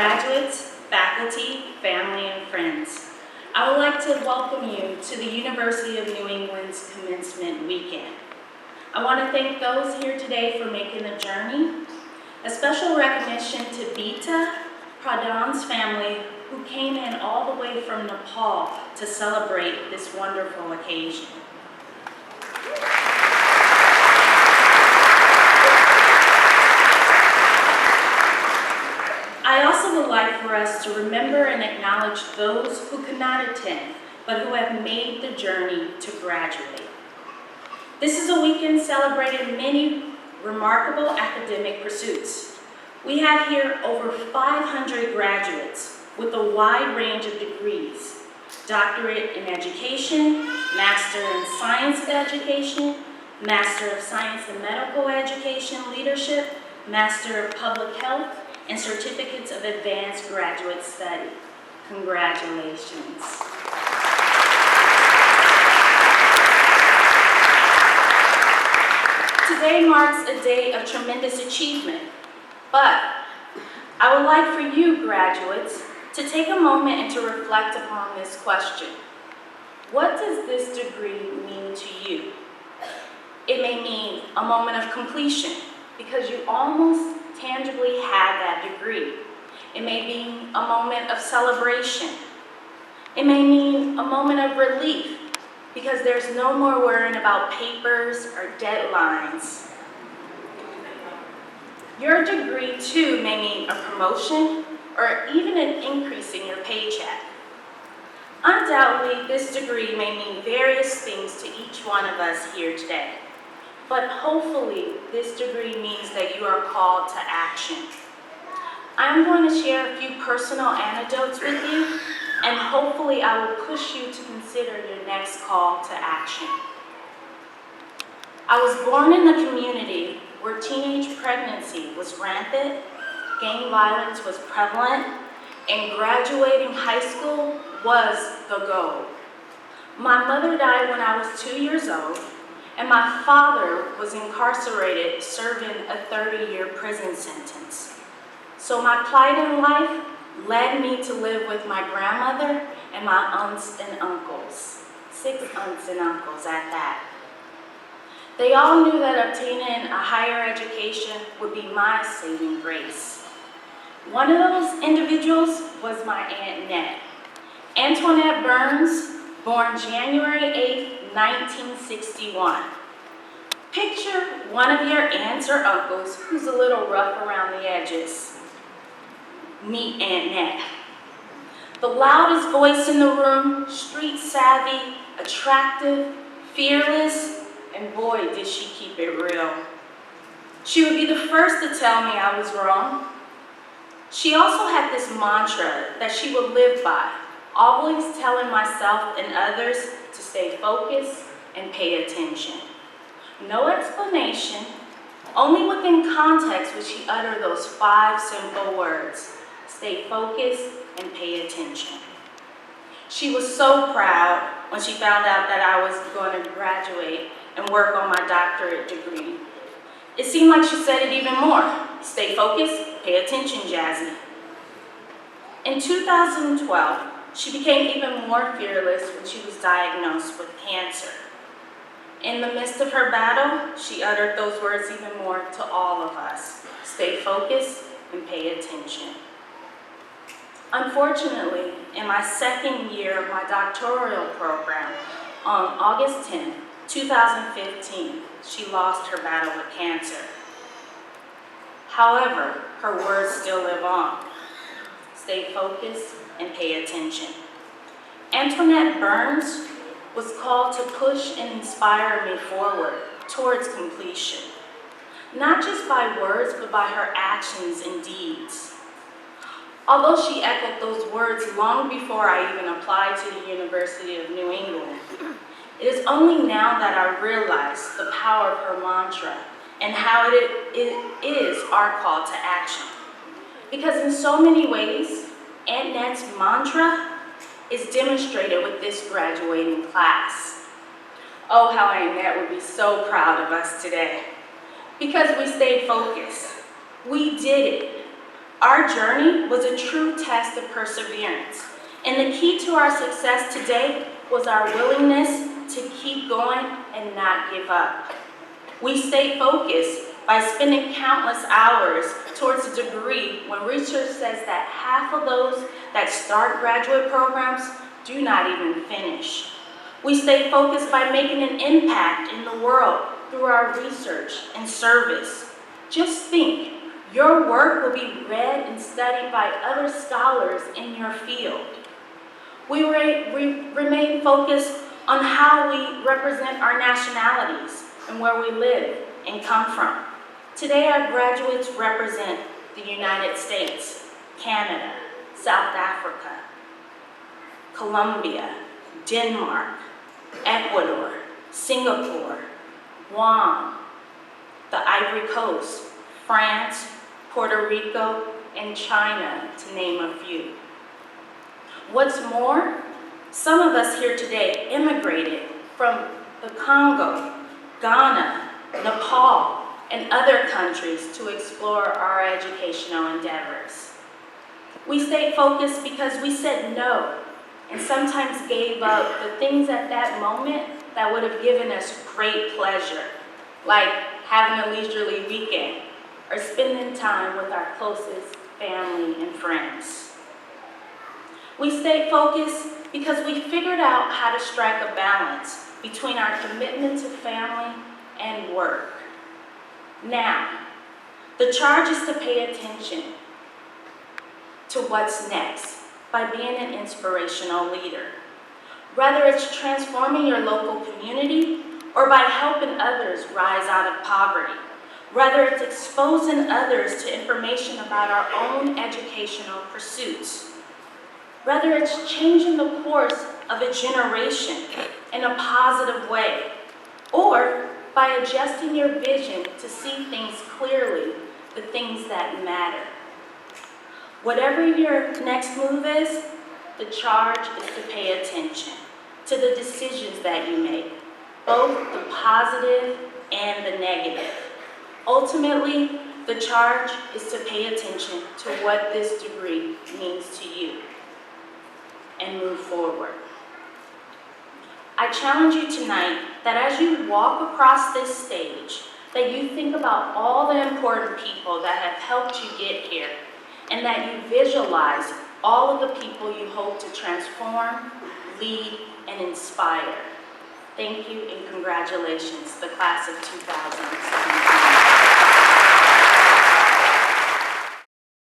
graduates, faculty, family, and friends. I would like to welcome you to the University of New England's commencement weekend. I want to thank those here today for making the journey. A special recognition to Bita Pradhan's family, who came in all the way from Nepal to celebrate this wonderful occasion. I also would like for us to remember and acknowledge those who could not attend, but who have made the journey to graduate. This is a weekend celebrating many remarkable academic pursuits. We have here over 500 graduates with a wide range of degrees: doctorate in education, master in science education, master of science in medical education leadership, master of public health, and certificates of advanced graduate study. Congratulations. Today marks a day of tremendous achievement, but I would like for you, graduates, to take a moment and to reflect upon this question. What does this degree mean to you? It may mean a moment of completion because you almost tangibly have that degree. It may be a moment of celebration. It may mean a moment of relief because there's no more worrying about papers or deadlines. Your degree too may mean a promotion or even an increase in your paycheck. Undoubtedly, this degree may mean various things to each one of us here today. But hopefully, this degree means that you are called to action. I'm going to share a few personal anecdotes with you, and hopefully I will push you to consider your next call to action. I was born in a community where teenage pregnancy was rampant, gang violence was prevalent, and graduating high school was the goal. My mother died when I was 2 years old, and my father was incarcerated serving a 30-year prison sentence. So my plight in life led me to live with my grandmother and my aunts and uncles, 6 aunts and uncles at that. They all knew that obtaining a higher education would be my saving grace. One of those individuals was my Aunt Nett, Antoinette Burns, born January 8, 1961. Picture one of your aunts or uncles who's a little rough around the edges. Meet Aunt Nett. The loudest voice in the room, street savvy, attractive, fearless, and boy, did she keep it real. She would be the first to tell me I was wrong. She also had this mantra that she would live by, always telling myself and others to stay focused and pay attention. No explanation, only within context would she utter those 5 simple words: stay focused and pay attention. She was so proud when she found out that I was going to graduate and work on my doctorate degree. It seemed like she said it even more: stay focused, pay attention, Jasmine. In 2012, she became even more fearless when she was diagnosed with cancer. In the midst of her battle, she uttered those words even more to all of us: stay focused and pay attention. Unfortunately, in my second year of my doctoral program, on August 10, 2015, she lost her battle with cancer. However, her words still live on: stay focused and pay attention. Antoinette Burns was called to push and inspire me forward towards completion, not just by words, but by her actions and deeds. Although she echoed those words long before I even applied to the University of New England, it is only now that I realize the power of her mantra and how it is our call to action. Because in so many ways, Aunt Nett's mantra is demonstrated with this graduating class. Oh, how Aunt Nett would be so proud of us today. Because we stayed focused. We did it. Our journey was a true test of perseverance, and the key to our success today was our willingness to keep going and not give up. We stayed focused by spending countless hours towards a degree when research says that half of those that start graduate programs do not even finish. We stayed focused by making an impact in the world through our research and service. Just think, your work will be read and studied by other scholars in your field. We remain focused on how we represent our nationalities and where we live and come from. Today, our graduates represent the United States, Canada, South Africa, Colombia, Denmark, Ecuador, Singapore, Guam, the Ivory Coast, France, Puerto Rico, and China, to name a few. What's more, some of us here today immigrated from the Congo, Ghana, Nepal, and other countries to explore our educational endeavors. We stayed focused because we said no and sometimes gave up the things at that moment that would have given us great pleasure, like having a leisurely weekend or spending time with our closest family and friends. We stayed focused because we figured out how to strike a balance between our commitment to family and work. Now, the charge is to pay attention to what's next by being an inspirational leader. Whether it's transforming your local community or by helping others rise out of poverty. Whether it's exposing others to information about our own educational pursuits. Whether it's changing the course of a generation in a positive way, or by adjusting your vision to see things clearly, the things that matter. Whatever your next move is, the charge is to pay attention to the decisions that you make, both the positive and the negative. Ultimately, the charge is to pay attention to what this degree means to you and move forward. I challenge you tonight that as you walk across this stage, that you think about all the important people that have helped you get here, and that you visualize all of the people you hope to transform, lead, and inspire. Thank you and congratulations, the class of 2000.